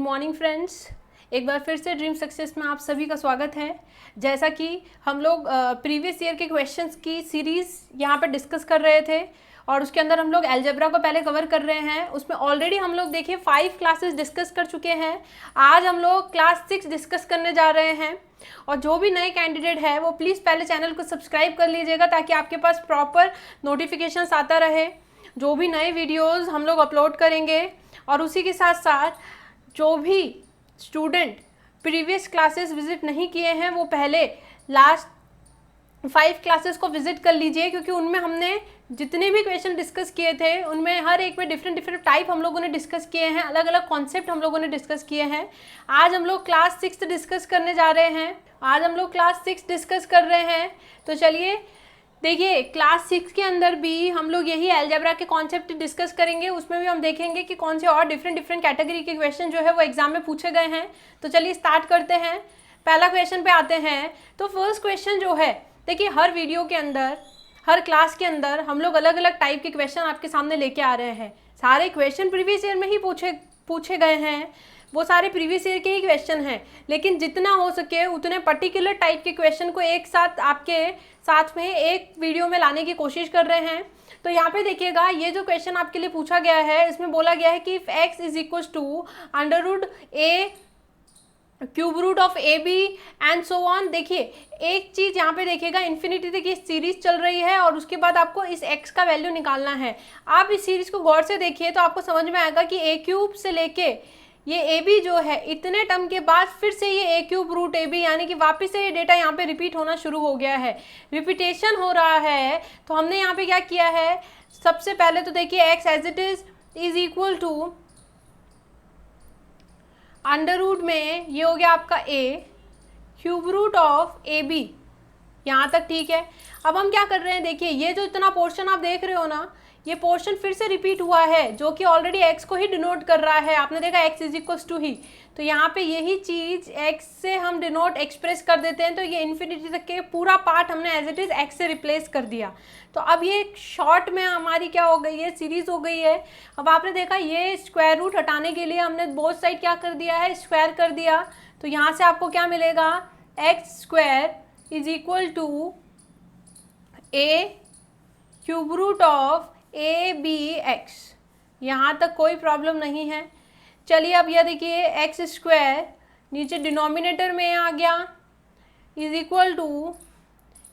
Morning friends, एक बार फिर से ड्रीम सक्सेस में आप सभी का स्वागत है। जैसा कि हम लोग प्रीवियस ईयर के क्वेश्चंस की सीरीज़ यहाँ पर डिस्कस कर रहे थे और उसके अंदर हम लोग अलजेब्रा को पहले कवर कर रहे हैं। उसमें ऑलरेडी हम लोग देखिए 5 क्लासेस डिस्कस कर चुके हैं। आज हम लोग क्लास 6 डिस्कस करने जा रहे हैं और जो भी नए कैंडिडेट है वो प्लीज़ पहले चैनल को सब्सक्राइब कर लीजिएगा ताकि आपके पास प्रॉपर नोटिफिकेशंस आता रहे जो भी नए वीडियोज़ हम लोग अपलोड करेंगे। और उसी के साथ साथ जो भी स्टूडेंट प्रीवियस क्लासेस विजिट नहीं किए हैं वो पहले लास्ट 5 क्लासेस को विजिट कर लीजिए, क्योंकि उनमें हमने जितने भी क्वेश्चन डिस्कस किए थे उनमें हर एक में डिफरेंट टाइप हम लोगों ने डिस्कस किए हैं, अलग अलग कॉन्सेप्ट हम लोगों ने डिस्कस किए हैं। आज हम लोग क्लास 6 डिस्कस करने जा रहे हैं। तो चलिए देखिए, क्लास 6 के अंदर भी हम लोग यही अलजेब्रा के कॉन्सेप्ट डिस्कस करेंगे। उसमें भी हम देखेंगे कि कौन से और डिफरेंट कैटेगरी के क्वेश्चन जो है वो एग्जाम में पूछे गए हैं। तो चलिए स्टार्ट करते हैं। पहला क्वेश्चन पे आते हैं। तो फर्स्ट क्वेश्चन जो है, देखिए हर वीडियो के अंदर, हर क्लास के अंदर हम लोग अलग अलग टाइप के क्वेश्चन आपके सामने लेके आ रहे हैं। सारे क्वेश्चन प्रीवियस ईयर में ही पूछे गए हैं, वो सारे प्रीवियस ईयर के ही क्वेश्चन हैं, लेकिन जितना हो सके उतने पर्टिकुलर टाइप के क्वेश्चन को एक साथ आपके साथ में एक वीडियो में लाने की कोशिश कर रहे हैं। तो यहाँ पे देखिएगा, ये जो क्वेश्चन आपके लिए पूछा गया है इसमें बोला गया है कि if x is equal to under root a cube root of A b and so on. देखिए एक चीज़ यहाँ पे देखिएगा, इन्फिनिटी तक ये सीरीज चल रही है और उसके बाद आपको इस x का वैल्यू निकालना है। आप इस सीरीज को गौर से देखिए तो आपको समझ में आएगा कि ए क्यूब से लेके ये ए बी जो है, इतने टर्म के बाद फिर से ये ए क्यूब रूट ए बी, यानी कि वापस से ये डेटा यहाँ पे रिपीट होना शुरू हो गया है, रिपीटेशन हो रहा है। तो हमने यहाँ पे क्या किया है, सबसे पहले तो देखिए x as it is equal to under root में ये हो गया आपका a cube root of A b, यहाँ तक ठीक है। अब हम क्या कर रहे हैं, देखिए ये जो इतना पोर्शन आप देख रहे हो ना, ये पोर्शन फिर से रिपीट हुआ है जो कि ऑलरेडी x को ही डिनोट कर रहा है। आपने देखा x इज इक्वल टू ही, तो यहाँ पे यही चीज़ x से हम डिनोट एक्सप्रेस कर देते हैं। तो ये इन्फिनिटी तक के पूरा पार्ट हमने एज इट इज़ x से रिप्लेस कर दिया। तो अब ये शॉर्ट में हमारी क्या हो गई है, सीरीज हो गई है। अब आपने देखा ये स्क्वायर रूट हटाने के लिए हमने बोथ साइड क्या कर दिया है, स्क्वायर कर दिया। तो यहाँ से आपको क्या मिलेगा, x square is equal to a cube root of A b x. यहाँ तक कोई प्रॉब्लम नहीं है। चलिए अब यह देखिए, एक्स स्क्वायर नीचे डिनोमिनेटर में आ गया इज इक्वल टू,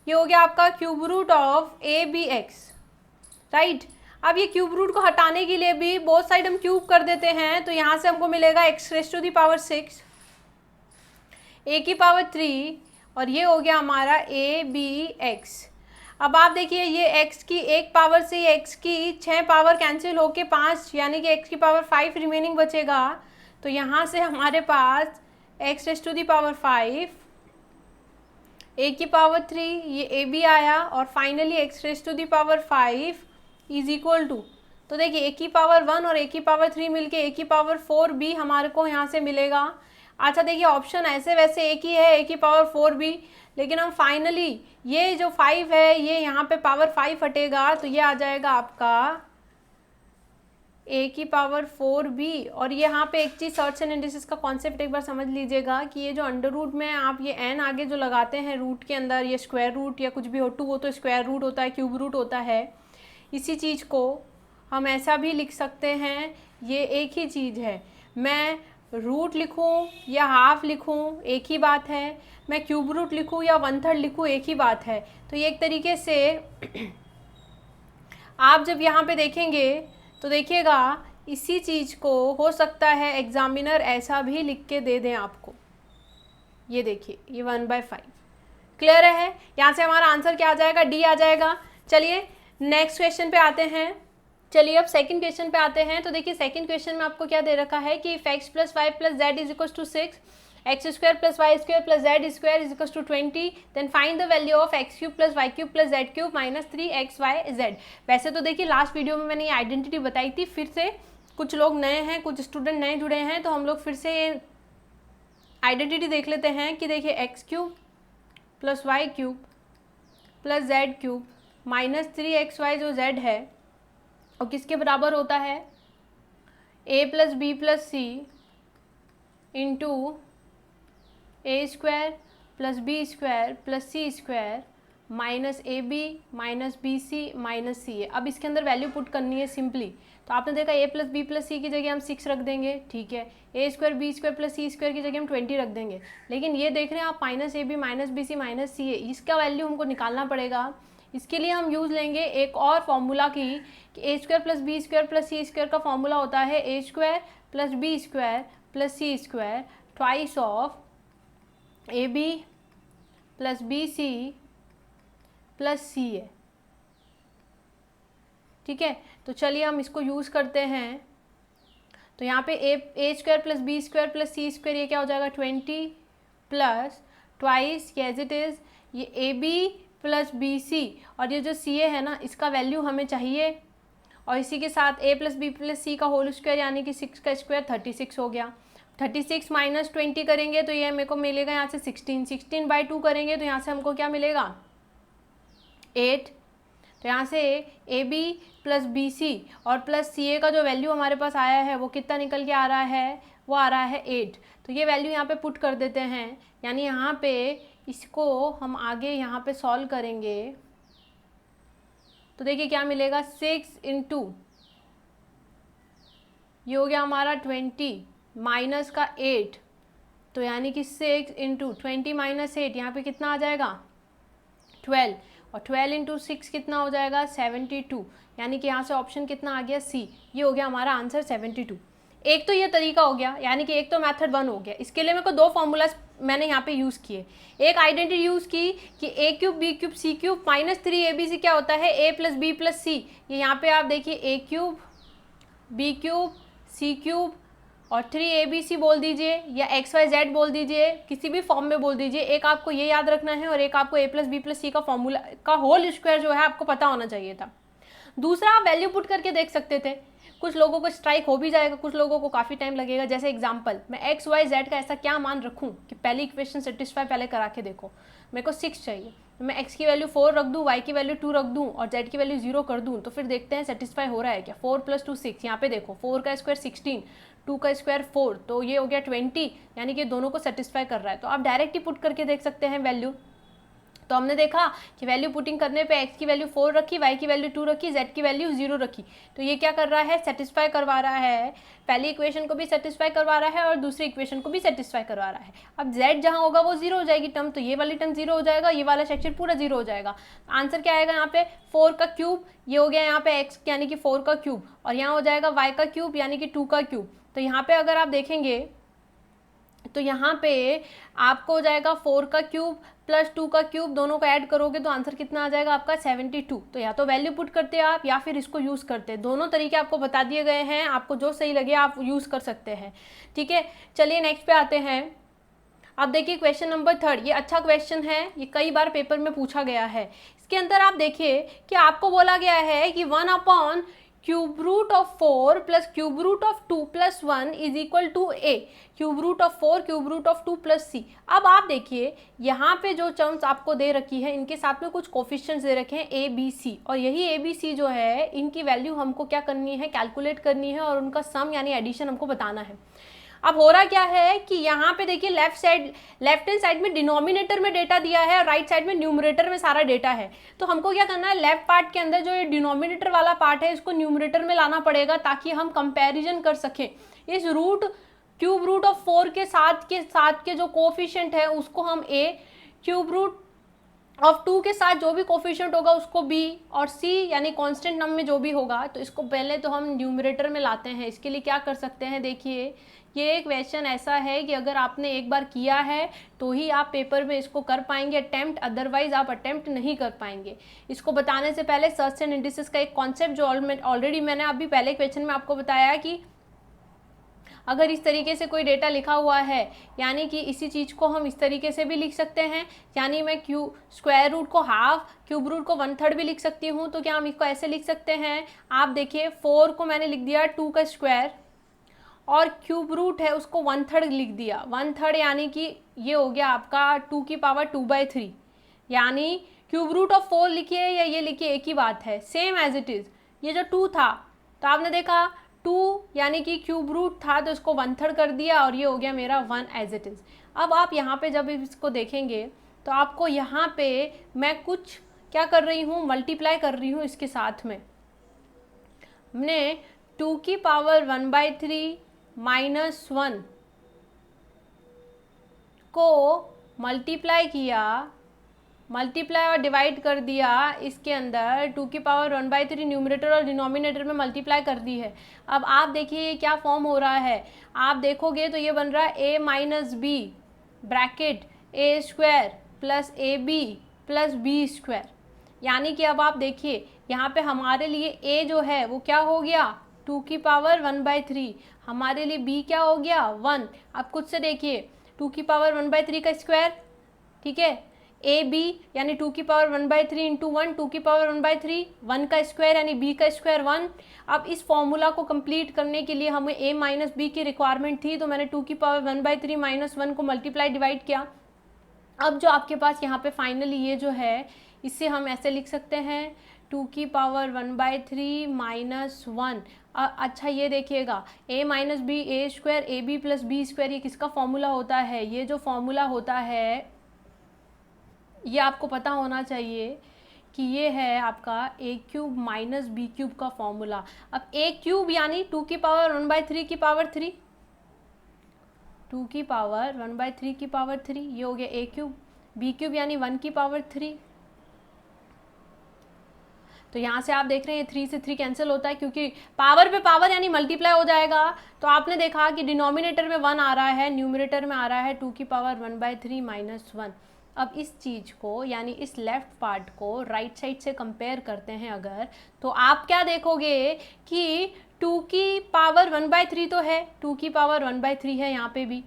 ये हो गया आपका cube root of A b x, right. अब ये क्यूब रूट को हटाने के लिए भी बोथ साइड हम क्यूब कर देते हैं। तो यहाँ से हमको मिलेगा x raise to the power 6 a की पावर 3 और ये हो गया हमारा ए बी एक्स। अब आप देखिए ये x की एक पावर से x की 6 पावर कैंसिल होके 5, यानी कि x की पावर 5 रिमेनिंग बचेगा। तो यहाँ से हमारे पास x raise to the power 5 a की पावर 3, ये a भी आया और finally x raise to the power 5 is equal to, तो देखिए a की पावर 1 और a की पावर 3 मिलके a की पावर 4 भी हमारे को यहाँ से मिलेगा। अच्छा देखिए ऑप्शन ऐसे वैसे एक ही है, a की पावर 4 भी, लेकिन हम फाइनली ये जो 5 है ये यहाँ पे पावर 5 हटेगा तो ये आ जाएगा आपका a की पावर 4 भी। और यहाँ पे एक चीज़ सर्च एंड एनालिसिस का कॉन्सेप्ट एक बार समझ लीजिएगा कि ये जो अंडर रूट में आप ये n आगे जो लगाते हैं रूट के अंदर, ये स्क्वायर रूट या कुछ भी हो, 2 हो तो स्क्वायर रूट होता है, क्यूब रूट होता है। इसी चीज़ को हम ऐसा भी लिख सकते हैं, ये एक ही चीज़ है। मैं रूट लिखूं या हाफ लिखूं एक ही बात है, मैं क्यूब रूट लिखूं या 1/3 लिखूं एक ही बात है। तो ये एक तरीके से आप जब यहाँ पे देखेंगे तो देखिएगा इसी चीज़ को हो सकता है एग्जामिनर ऐसा भी लिख के दे दें आपको। ये देखिए ये 1/5 क्लियर है। यहाँ से हमारा आंसर क्या आ जाएगा, डी आ जाएगा। चलिए नेक्स्ट क्वेश्चन पे आते हैं। चलिए अब सेकंड क्वेश्चन पे आते हैं। तो देखिए सेकंड क्वेश्चन में आपको क्या दे रखा है कि if x plus 5 plus z is equal to 6, x square plus y square plus z square is equal to 20, then find the value of x cube plus y cube plus z cube minus 3xy/z। वैसे तो देखिए last video में मैंने ये identity बताई थी, फिर से कुछ लोग नए हैं, कुछ स्टूडेंट नए जुड़े हैं, तो हम लोग फिर से ये आइडेंटिटी देख लेते हैं कि देखिए x cube plus y cube plus z cube minus 3xy जो z है और किसके बराबर होता है, a plus B plus C into A square plus B square plus C square minus A B minus B C minus C A. अब इसके अंदर वैल्यू पुट करनी है सिंपली। तो आपने देखा ए प्लस बी प्लस सी की जगह हम 6 रख देंगे, ठीक है। A square B square plus C square की जगह हम 20 रख देंगे। लेकिन ये देख रहे हैं आप minus A B minus B C minus C A, इसका वैल्यू हमको निकालना पड़ेगा। इसके लिए हम यूज़ लेंगे एक और फॉर्मूला की कि A square plus B square plus C square का फॉर्मूला होता है A square plus B square plus C square twice of A B plus B C plus C A, ठीक है। तो चलिए हम इसको यूज़ करते हैं। तो यहाँ पे A square plus B square plus C square ये क्या हो जाएगा 20 plus twice as it is ये A B plus B C, और ये जो सी ए है ना इसका वैल्यू हमें चाहिए, और इसी के साथ ए प्लस बी प्लस सी का होल स्क्वायर यानी कि 6 का स्क्वायर 36 हो गया। 36 माइनस 20 करेंगे तो ये मेरे को मिलेगा यहाँ से 16, 16 बाई 2 करेंगे तो यहाँ से हमको क्या मिलेगा 8। तो यहाँ से a B plus B C और प्लस सी ए का जो वैल्यू हमारे पास आया है वो कितना निकल के आ रहा है, वो आ रहा है 8। तो ये वैल्यू यहाँ पे पुट कर देते हैं, यानी यहाँ पे इसको हम आगे यहाँ पे सॉल्व करेंगे तो देखिए क्या मिलेगा 6 इंटू ये हो गया हमारा 20 माइनस का 8, तो यानी कि 6 इंटू 20 माइनस 8 यहाँ पे कितना आ जाएगा 12, और 12 इंटू 6 कितना हो जाएगा 72, यानी कि यहाँ से ऑप्शन कितना आ गया सी। ये हो गया हमारा आंसर 72। एक तो ये तरीका हो गया, यानी कि एक तो मेथड 1 हो गया। इसके लिए मेरे को 2 फॉर्मूलाज मैंने यहाँ पे यूज़ किए। एक आइडेंटिटी यूज़ की कि A cube B cube C cube minus 3 A B C क्या होता है A plus B plus C. ये यहाँ पे आप देखिए A cube B cube C cube और 3abc बोल दीजिए या xyz बोल दीजिए, किसी भी फॉर्म में बोल दीजिए। एक आपको ये याद रखना है और एक आपको a प्लस बी प्लस सी का फॉर्मूला का होल स्क्वायर जो है आपको पता होना चाहिए था। दूसरा आप वैल्यू पुट करके देख सकते थे, कुछ लोगों को स्ट्राइक हो भी जाएगा, कुछ लोगों को काफ़ी टाइम लगेगा। जैसे एग्जांपल मैं एक्स वाई जेड का ऐसा क्या मान रखूँ कि पहली इक्वेशन सेटिस्फाई पहले करा के देखो। मेरे को 6 चाहिए तो मैं x की वैल्यू 4 रख दूँ, y की वैल्यू 2 रख दूँ और z की वैल्यू 0 कर दूँ, तो फिर देखते हैं सेटिस्फाई हो रहा है क्या। 4 + 2 6, यहाँ पे देखो 4 का स्क्वायर 16, 2 का स्क्वायर 4, तो ये हो गया 20, यानी कि दोनों को सेटिस्फाई कर रहा है। तो आप डायरेक्ट ही पुट करके देख सकते हैं वैल्यू। तो हमने देखा कि वैल्यू पुटिंग करने पे x की वैल्यू 4 रखी, y की वैल्यू 2 रखी, z की वैल्यू 0 रखी, तो ये क्या कर रहा है सेटिस्फाई करवा रहा है। पहली इक्वेशन को भी सेटिस्फाई करवा रहा है और दूसरी इक्वेशन को भी सेटिस्फाई करवा रहा है। अब z जहाँ होगा वो 0 हो जाएगी टर्म, तो ये वाली टर्म 0 हो जाएगा, ये वाला सेक्शन पूरा 0 हो जाएगा। आंसर क्या आएगा यहाँ पे 4 का क्यूब, ये हो गया यहाँ पे x यानी कि 4 का क्यूब, और यहाँ हो जाएगा y का क्यूब यानी कि 2 का क्यूब। तो यहाँ पे अगर आप देखेंगे तो यहाँ पे आपको हो जाएगा 4 का क्यूब प्लस 2 का क्यूब, दोनों को ऐड करोगे तो आंसर कितना आ जाएगा आपका 72। तो या तो वैल्यू पुट करते हैं आप या फिर इसको यूज़ करते हैं, दोनों तरीके आपको बता दिए गए हैं, आपको जो सही लगे आप यूज़ कर सकते हैं। ठीक है, चलिए नेक्स्ट पे आते हैं। अब देखिए क्वेश्चन नंबर 3, ये अच्छा क्वेश्चन है, ये कई बार पेपर में पूछा गया है। इसके अंदर आप देखिए कि आपको बोला गया है कि 1/√ of 4 plus cube root of 2 plus 1 is equal to a, cube root of 4 cube root of 2 plus c। अब आप देखिए यहाँ पे जो टर्म्स आपको दे रखी है इनके साथ में कुछ कोफिशिएंट्स दे रखे हैं a b c, और यही a b c जो है इनकी वैल्यू हमको क्या करनी है कैलकुलेट करनी है और उनका सम यानी एडिशन हमको बताना है। अब हो रहा क्या है कि यहाँ पे देखिए लेफ्ट हैंड साइड में डिनोमिनेटर में डेटा दिया है और राइट साइड में न्यूमरेटर में सारा डेटा है। तो हमको क्या करना है लेफ्ट पार्ट के अंदर जो ये डिनोमिनेटर वाला पार्ट है इसको न्यूमरेटर में लाना पड़ेगा ताकि हम कंपैरिजन कर सकें। इस क्यूब रूट ऑफ 4 के साथ के जो कोफिशिएंट है उसको हम a, क्यूब रूट ऑफ 2 के साथ जो भी कोफिशिएंट होगा उसको b, और c यानी कांस्टेंट नंबर में जो भी होगा तो इसको पहले तो हम न्यूमरेटर में लाते हैं। इसके लिए क्या कर सकते हैं, देखिए ये एक क्वेश्चन ऐसा है कि अगर आपने एक बार किया है तो ही आप पेपर में इसको कर पाएंगे अटेम्प्ट, अदरवाइज आप अटेम्प्ट नहीं कर पाएंगे। इसको बताने से पहले सर्च एंड इंडिसेस का एक कॉन्सेप्ट जो ऑलरेडी मैंने अभी पहले क्वेश्चन में आपको बताया कि अगर इस तरीके से कोई डेटा लिखा हुआ है यानी कि इसी चीज़ को हम इस तरीके से भी लिख सकते हैं, यानी मैं स्क्वायर रूट को हाफ, क्यूब रूट को 1/3 भी लिख सकती हूँ। तो क्या हम इसको ऐसे लिख सकते हैं, आप देखिए 4 को मैंने लिख दिया 2 का स्क्वायर और क्यूब रूट है उसको 1/3 लिख दिया, 1/3 यानी कि ये हो गया आपका 2 की पावर 2/3, यानी क्यूब रूट ऑफ 4 लिखिए या ये लिखिए एक ही बात है, सेम एज इट इज़। ये जो 2 था तो आपने देखा 2 यानी कि क्यूब रूट था तो इसको 1/3 कर दिया और ये हो गया मेरा 1 एज इट इज़। अब आप यहाँ पे जब इसको देखेंगे तो आपको यहाँ पे मैं कुछ क्या कर रही हूँ, मल्टीप्लाई कर रही हूँ इसके साथ में। हमने 2 की पावर 1/3 माइनस 1 को मल्टीप्लाई किया, मल्टीप्लाई और डिवाइड कर दिया इसके अंदर 2 की पावर 1/3 न्यूमरेटर और डिनोमिनेटर में मल्टीप्लाई कर दी है। अब आप देखिए ये क्या फॉर्म हो रहा है, आप देखोगे तो ये बन रहा है a minus b bracket a square plus a B plus B square. यानी कि अब आप देखिए यहाँ पे हमारे लिए a जो है वो क्या हो गया 2 की पावर 1/3, हमारे लिए b क्या हो गया 1। आप खुद से देखिए 2 की पावर 1/3 का स्क्वायर, ठीक है, ए बी यानी 2 की पावर 1/3 इंटू 1, 2 की पावर 1/3, 1 का स्क्वायर यानी b का स्क्वायर 1। अब इस फॉर्मूला को कंप्लीट करने के लिए हमें a माइनस बी की रिक्वायरमेंट थी, तो मैंने 2 की पावर 1/3 माइनस 1 को मल्टीप्लाई डिवाइड किया। अब जो आपके पास यहाँ पे फाइनली ये जो है इससे हम ऐसे लिख सकते हैं 2 की पावर 1/3 माइनस 1। अच्छा ये देखिएगा a minus b a square a B plus B square, ये किसका फॉर्मूला होता है, ये जो फॉर्मूला होता है ये आपको पता होना चाहिए कि ये है आपका a cube minus b cube का फॉर्मूला। अब a क्यूब यानी 2 की पावर 1/3 की पावर 3, 2 की पावर 1/3 की पावर 3, ये हो गया a क्यूब। b क्यूब यानी 1 की पावर 3। तो यहाँ से आप देख रहे हैं 3 से 3 कैंसिल होता है क्योंकि पावर पे पावर यानी मल्टीप्लाई हो जाएगा। तो आपने देखा कि डिनोमिनेटर में 1 आ रहा है, न्यूमरेटर में आ रहा है 2 की पावर 1/3 माइनस 1। अब इस चीज़ को यानी इस लेफ्ट पार्ट को राइट साइड से कंपेयर करते हैं अगर, तो आप क्या देखोगे कि 2 की पावर 1/3 तो है, 2 की पावर 1/3 है यहाँ पे भी।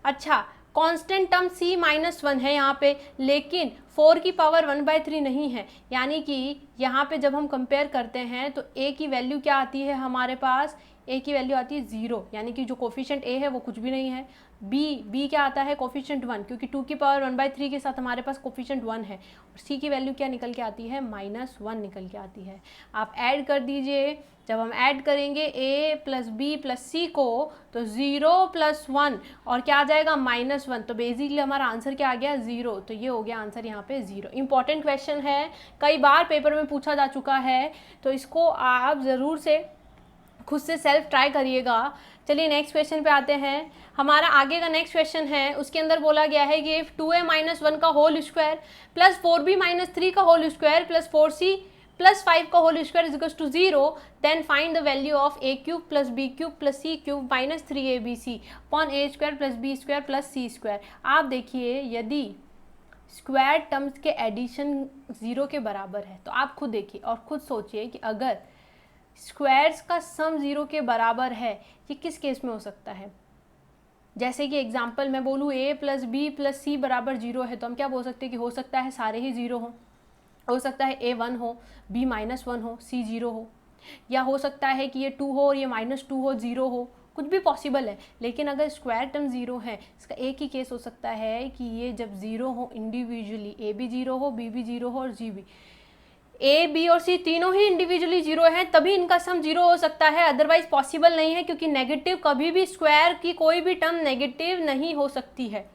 अच्छा कांस्टेंट टर्म c माइनस 1 है यहाँ पे, लेकिन 4 की पावर 1/3 नहीं है। यानी कि यहाँ पे जब हम कंपेयर करते हैं तो a की वैल्यू क्या आती है हमारे पास, a की वैल्यू आती है 0, यानी कि जो कोफिशिएंट a है वो कुछ भी नहीं है। b क्या आता है कोफिशिएंट 1, क्योंकि 2 की पावर 1/3 के साथ हमारे पास कोफिशिएंट 1 है। और c की वैल्यू क्या निकल के आती है -1 निकल के आती है। आप ऐड कर दीजिए, जब हम ऐड करेंगे a प्लस बी प्लस सी को तो 0 प्लस 1 और क्या आ जाएगा -1, तो बेसिकली हमारा आंसर क्या आ गया 0। तो ये हो गया आंसर यहाँ पे 0। इंपॉर्टेंट क्वेश्चन है, कई बार पेपर में पूछा जा चुका है, तो इसको आप ज़रूर से खुद से सेल्फ ट्राई करिएगा। चलिए नेक्स्ट क्वेश्चन पे आते हैं। हमारा आगे का नेक्स्ट क्वेश्चन है, उसके अंदर बोला गया है कि 2a माइनस 1 का whole square plus 4b minus 3 का whole square plus 4c plus 5 का whole square is equals to 0, then find the value of a cube plus b cube plus c cube minus 3abc upon a square plus b square plus c square. आप देखिए यदि square terms के addition 0 के बराबर है तो आप खुद देखिए और खुद सोचिए कि अगर स्क्वायर्स का सम 0 के बराबर है, ये किस केस में हो सकता है। जैसे कि एग्जांपल मैं बोलूँ a plus B plus c बराबर 0 है, तो हम क्या बोल सकते हैं कि हो सकता है सारे ही 0 हो सकता है a 1 हो, b -1 हो, c 0 हो, या हो सकता है कि ये 2 हो और ये -2 हो, 0 हो, कुछ भी पॉसिबल है। लेकिन अगर स्क्वायर टर्म 0 है, इसका एक ही केस हो सकता है कि ये जब 0 हो इंडिविजुअली, a भी 0 हो, b भी 0 हो और c भी, a b और c तीनों ही इंडिविजुअली 0 हैं, तभी इनका सम 0 हो सकता है, अदरवाइज पॉसिबल नहीं है, क्योंकि नेगेटिव कभी भी स्क्वायर की कोई भी टर्म नेगेटिव नहीं हो सकती है।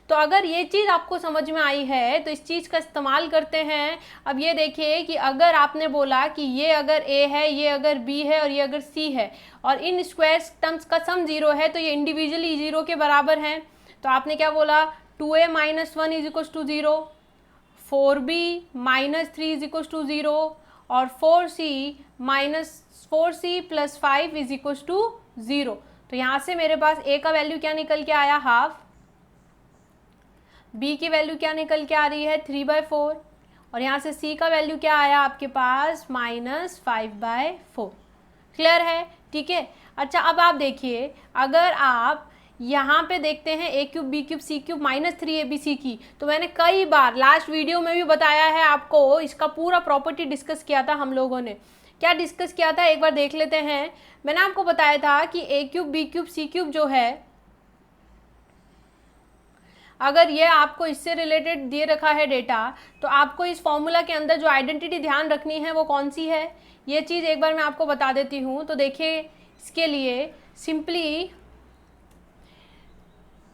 तो अगर ये चीज़ आपको समझ में आई है तो इस चीज़ का इस्तेमाल करते हैं। अब ये देखिए कि अगर आपने बोला कि ये अगर a है, ये अगर b है और ये अगर c है और इन स्क्वायर टर्म्स का सम 0 है, तो ये इंडिविजुअली 0 के बराबर हैं। तो आपने क्या बोला 2a minus 1 is equal to 0, 4b minus 3 is equal to 0 और 4c plus 5 is equal to 0। तो यहाँ से मेरे पास a का वैल्यू क्या निकल के आया हाफ, b की वैल्यू क्या निकल के आ रही है 3/4 और यहाँ से c का वैल्यू क्या आया आपके पास -5/4। क्लियर है, ठीक है। अच्छा अब आप देखिए अगर आप यहाँ पे देखते हैं a cube b cube c cube -3abc की, तो मैंने कई बार लास्ट वीडियो में भी बताया है आपको, इसका पूरा प्रॉपर्टी डिस्कस किया था हम लोगों ने। क्या डिस्कस किया था एक बार देख लेते हैं। मैंने आपको बताया था कि a cube b cube c cube जो है, अगर ये आपको इससे रिलेटेड दिए रखा है डेटा, तो आपको इस फॉर्मूला के अंदर जो आइडेंटिटी ध्यान रखनी है वो कौन सी है, ये चीज़ एक बार मैं आपको बता देती हूँ। तो देखिए इसके लिए सिंपली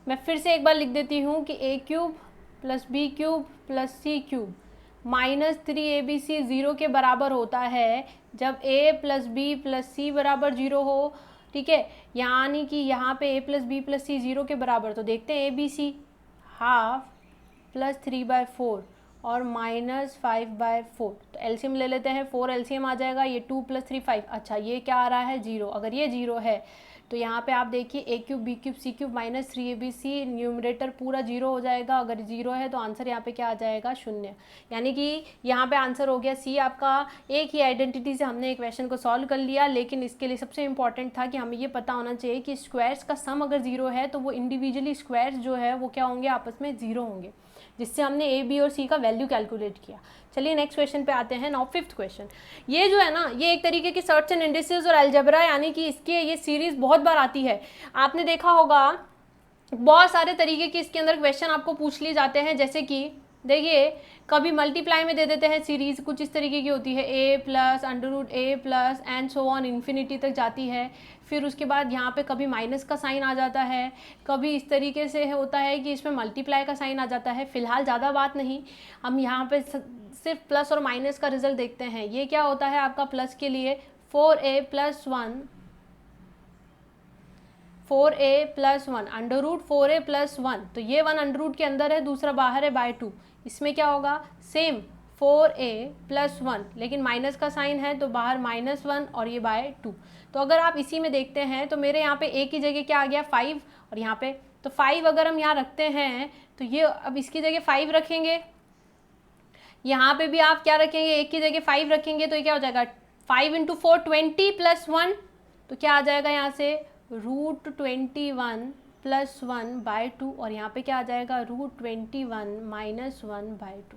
मैं फिर से एक बार लिख देती हूँ कि a cube plus b cube plus c cube minus 3abc 0 के बराबर होता है जब a plus B plus c बराबर 0 हो। ठीक है, यानी कि यहाँ पे a प्लस बी प्लस सी 0 के बराबर, तो देखते हैं abc हाफ प्लस 3/4 और माइनस 5/4, तो एलसीएम ले लेते हैं, 4 एलसीएम आ जाएगा, ये 2 प्लस 3 5। अच्छा, ये क्या आ रहा है 0। अगर ये 0 है तो यहाँ पे आप देखिए a cube B cube C cube minus 3abc numerator पूरा 0 हो जाएगा। अगर 0 है तो आंसर यहाँ पे क्या आ जाएगा 0, यानी कि यहाँ पे आंसर हो गया सी आपका। एक ही आइडेंटिटी से हमने एक क्वेश्चन को सॉल्व कर लिया, लेकिन इसके लिए सबसे इंपॉर्टेंट था कि हमें ये पता होना चाहिए कि स्क्वायर्स का सम अगर 0 है तो वो इंडिविजुअली स्क्वायर्स जो है वो क्या होंगे, आपस में 0 होंगे, जिससे हमने ए बी और सी का वैल्यू कैलकुलेट किया। चलिए नेक्स्ट क्वेश्चन पे आते हैं। नाउ फिफ्थ क्वेश्चन, ये जो है ना ये एक तरीके की सर्च एंड इंडिसेस और अलजेब्रा, यानी कि इसके ये सीरीज बहुत बार आती है। आपने देखा होगा बहुत सारे तरीके के इसके अंदर क्वेश्चन आपको पूछ लिए जाते हैं, जैसे कि देखिए कभी मल्टीप्लाई में दे देते हैं सीरीज, कुछ इस तरीके की होती है a plus under root a plus and so on infinity तक जाती है। फिर उसके बाद यहाँ पे कभी माइनस का साइन आ जाता है, कभी इस तरीके से होता है कि इसमें मल्टीप्लाई का साइन आ जाता है। फिलहाल ज़्यादा बात नहीं, हम यहाँ पे सिर्फ प्लस और माइनस का रिजल्ट देखते हैं। ये क्या होता है आपका प्लस के लिए 4a plus 1 under root 4a plus 1, तो ये 1 अंडर रूट के अंदर है, दूसरा बाहर है बाय 2। इसमें क्या होगा सेम 4a प्लस 1, लेकिन माइनस का साइन है तो बाहर -1 और ये बाय 2। तो अगर आप इसी में देखते हैं तो मेरे यहाँ पे a की जगह क्या आ गया 5, और यहाँ पे तो 5 अगर हम यहाँ रखते हैं तो ये अब इसकी जगह 5 रखेंगे, यहाँ पे भी आप क्या रखेंगे, एक की जगह 5 रखेंगे, तो ये क्या हो जाएगा 5 इंटू 4 20 प्लस 1, तो क्या आ जाएगा यहाँ से √21 प्लस 1/2, और यहाँ पे क्या आ जाएगा √21 माइनस 1/2।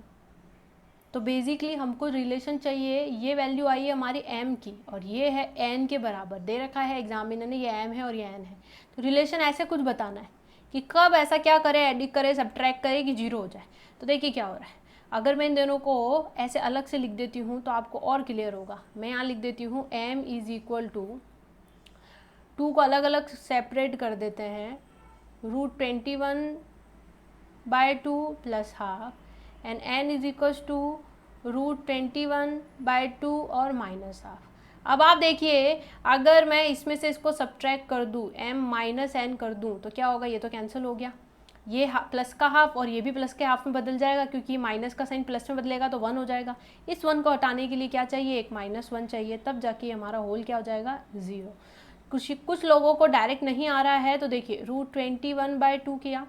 तो बेसिकली हमको रिलेशन चाहिए, ये वैल्यू आई है हमारी m की और ये है n के बराबर, दे रखा है एग्जामिनर ने, ये m है और ये n है। तो रिलेशन ऐसे कुछ बताना है कि कब ऐसा क्या करे, एडिट करे, सब्ट्रैक्ट करे कि 0 हो जाए। तो देखिए क्या हो रहा है, अगर मैं इन दोनों को ऐसे अलग से लिख देती हूँ तो आपको और क्लियर होगा। मैं यहाँ लिख देती हूँ m इज इक्वल टू 2 को अलग अलग सेपरेट कर देते हैं, √21/2 plus half and n is equals to √21/2 और माइनस हाफ। अब आप देखिए अगर मैं इसमें से इसको सब्ट्रैक्ट कर दूँ, m माइनस n कर दूँ, तो क्या होगा, ये तो कैंसिल हो गया, ये प्लस का हाफ और ये भी प्लस के हाफ में बदल जाएगा, क्योंकि माइनस का साइन प्लस में बदलेगा तो 1 हो जाएगा। इस 1 को हटाने के लिए क्या चाहिए, एक -1 चाहिए, तब जाके हमारा होल क्या हो जाएगा 0। कुछ लोगों को डायरेक्ट नहीं आ रहा है, तो देखिए √21/2 किया,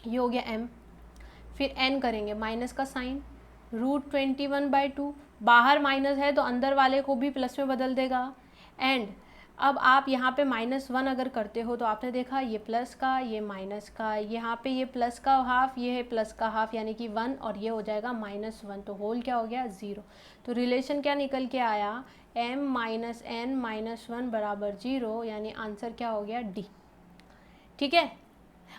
ये हो गया m, फिर n करेंगे माइनस का साइन, √21/2, बाहर माइनस है तो अंदर वाले को भी प्लस में बदल देगा। एंड अब आप यहाँ पे -1 अगर करते हो तो आपने देखा ये प्लस का, ये माइनस का, यहाँ पे ये प्लस का हाफ, ये है प्लस का हाफ, यानी कि 1, और ये हो जाएगा -1, तो होल क्या हो गया 0। तो रिलेशन क्या निकल के आया, m माइनस n माइनस 1 बराबर 0, यानी आंसर क्या हो गया डी। ठीक है,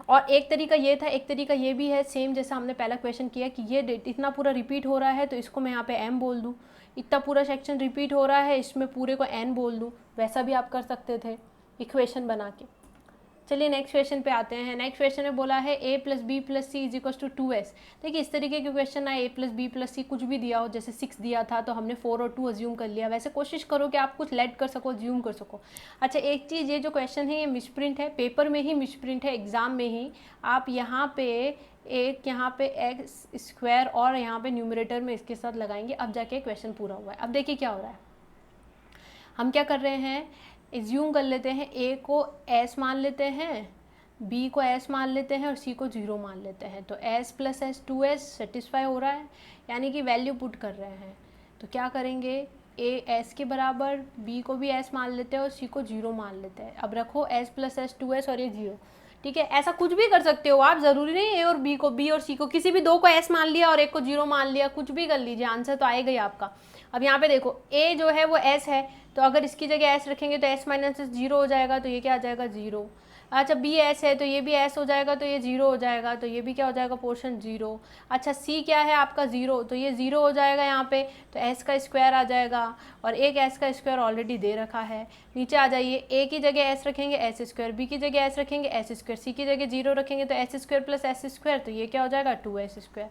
और एक तरीका ये था, एक तरीका ये भी है, सेम जैसा हमने पहला क्वेश्चन किया कि ये इतना पूरा रिपीट हो रहा है तो इसको मैं यहाँ पे m बोल दूँ, इतना पूरा सेक्शन रिपीट हो रहा है इसमें पूरे को n बोल दूँ, वैसा भी आप कर सकते थे इक्वेशन बना के। चलिए नेक्स्ट क्वेश्चन पे आते हैं। नेक्स्ट क्वेश्चन में बोला है a plus B plus c is equal to 2s। देखिए इस तरीके के क्वेश्चन ना a plus B plus c कुछ भी दिया हो, जैसे 6 दिया था तो हमने 4 और 2 अज्यूम कर लिया, वैसे कोशिश करो कि आप कुछ लेट कर सको, अज्यूम कर सको। अच्छा एक चीज़, ये जो क्वेश्चन है ये मिसप्रिंट है, पेपर में ही मिसप्रिंट है, एग्जाम में ही आप यहाँ पे एक यहाँ पे एक्स स्क्वायर और यहाँ पे न्यूमरेटर में इसके साथ लगाएंगे, अब जाके क्वेश्चन पूरा हुआ है। अब देखिए क्या हो रहा है, हम क्या कर रहे हैं, एज्यूम कर लेते हैं a को s मान लेते हैं, b को s मान लेते हैं और c को 0 मान लेते हैं। तो s plus s 2s satisfy हो रहा है, यानी कि वैल्यू पुट कर रहे हैं। तो क्या करेंगे, a s के बराबर, b को भी s मान लेते हैं और c को 0 मान लेते हैं। अब रखो s प्लस s 2s और ये 0। ठीक है, ऐसा कुछ भी कर सकते हो आप, ज़रूरी नहीं a और b को, b और c को, किसी भी दो को s मान लिया और एक को 0 मान लिया, कुछ भी कर लीजिए, आंसर तो आएगा ही आपका। अब यहाँ पे देखो a जो है वो s है, तो अगर इसकी जगह s रखेंगे तो s माइनस 0 हो जाएगा, तो ये क्या आ जाएगा 0। अच्छा बी एस है तो ये भी एस हो जाएगा, तो ये जीरो हो जाएगा, तो ये भी क्या हो जाएगा पोर्शन जीरो। अच्छा सी क्या है आपका जीरो, तो ये जीरो हो जाएगा यहाँ पे, तो एस का स्क्वायर आ जाएगा, और एक एस का स्क्वायर ऑलरेडी दे रखा है। नीचे आ जाइए, ए की जगह एस रखेंगे एस स्क्वायर, बी की जगह एस रखेंगे एस स्क्वायर, सी की जगह जीरो रखेंगे तो S square plus S square, तो ये क्या हो जाएगा 2s स्क्वायर।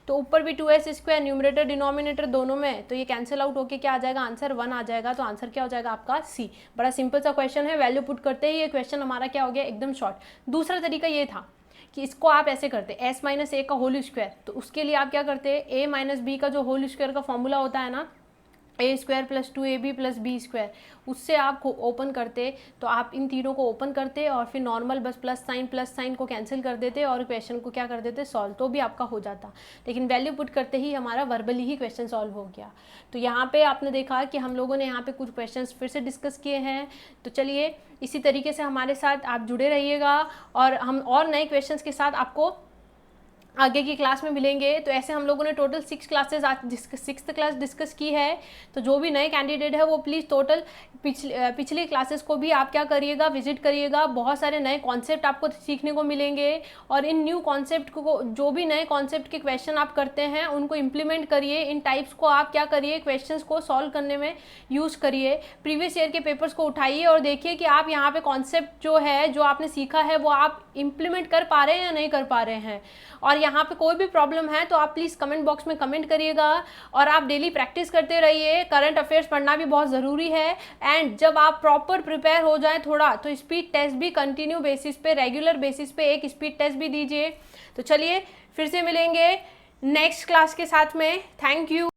तो ऊपर भी 2s स्क्वायर, न्यूमरेटर डिनोमिनेटर दोनों में, तो ये कैंसिल आउट होके क्या आ जाएगा आंसर 1 आ जाएगा। तो आंसर क्या हो जाएगा आपका सी। बड़ा सिंपल सा क्वेश्चन है, वैल्यू पुट करते ही ये क्वेश्चन हमारा क्या हो गया एकदम शॉर्ट। दूसरा तरीका ये था कि इसको आप ऐसे करते s माइनस ए का होल स्क्वायर, तो उसके लिए आप क्या करते हैं a माइनस बी का जो होल स्क्वायर का फॉर्मूला होता है ना, A square plus 2ab plus B square, उससे आप ओपन करते, तो आप इन तीनों को ओपन करते और फिर नॉर्मल बस प्लस साइन को कैंसिल कर देते और क्वेश्चन को क्या कर देते सॉल्व, तो भी आपका हो जाता। लेकिन वैल्यू पुट करते ही हमारा वर्बली ही क्वेश्चन सॉल्व हो गया। तो यहाँ पे आपने देखा कि हम लोगों ने यहाँ पे कुछ क्वेश्चंस फिर से डिस्कस किए हैं। तो चलिए इसी तरीके से हमारे साथ आप जुड़े रहिएगा, और हम और नए क्वेश्चंस के साथ आपको आगे की क्लास में मिलेंगे। तो ऐसे हम लोगों ने टोटल 6 क्लासेज आज 6th क्लास डिस्कस की है। तो जो भी नए कैंडिडेट है वो प्लीज़ टोटल पिछली क्लासेस को भी आप क्या करिएगा विजिट करिएगा। बहुत सारे नए कॉन्सेप्ट आपको सीखने को मिलेंगे, और इन न्यू कॉन्सेप्ट को, जो भी नए कॉन्सेप्ट के क्वेश्चन आप करते हैं उनको इम्प्लीमेंट करिए। इन टाइप्स को आप क्या करिए क्वेश्चंस को सॉल्व करने में यूज़ करिए। प्रीवियस ईयर के पेपर्स को उठाइए और देखिए कि आप यहाँ पे कॉन्सेप्ट जो है, जो आपने सीखा है, वो आप इम्प्लीमेंट कर पा रहे हैं या नहीं कर पा रहे हैं। और यहाँ पे कोई भी प्रॉब्लम है तो आप प्लीज़ कमेंट बॉक्स में कमेंट करिएगा, और आप डेली प्रैक्टिस करते रहिए। करंट अफेयर्स पढ़ना भी बहुत ज़रूरी है, एंड जब आप प्रॉपर प्रिपेयर हो जाए थोड़ा, तो स्पीड टेस्ट भी कंटिन्यू बेसिस पे, रेगुलर बेसिस पे एक स्पीड टेस्ट भी दीजिए। तो चलिए फिर से मिलेंगे नेक्स्ट क्लास के साथ में। Thank you.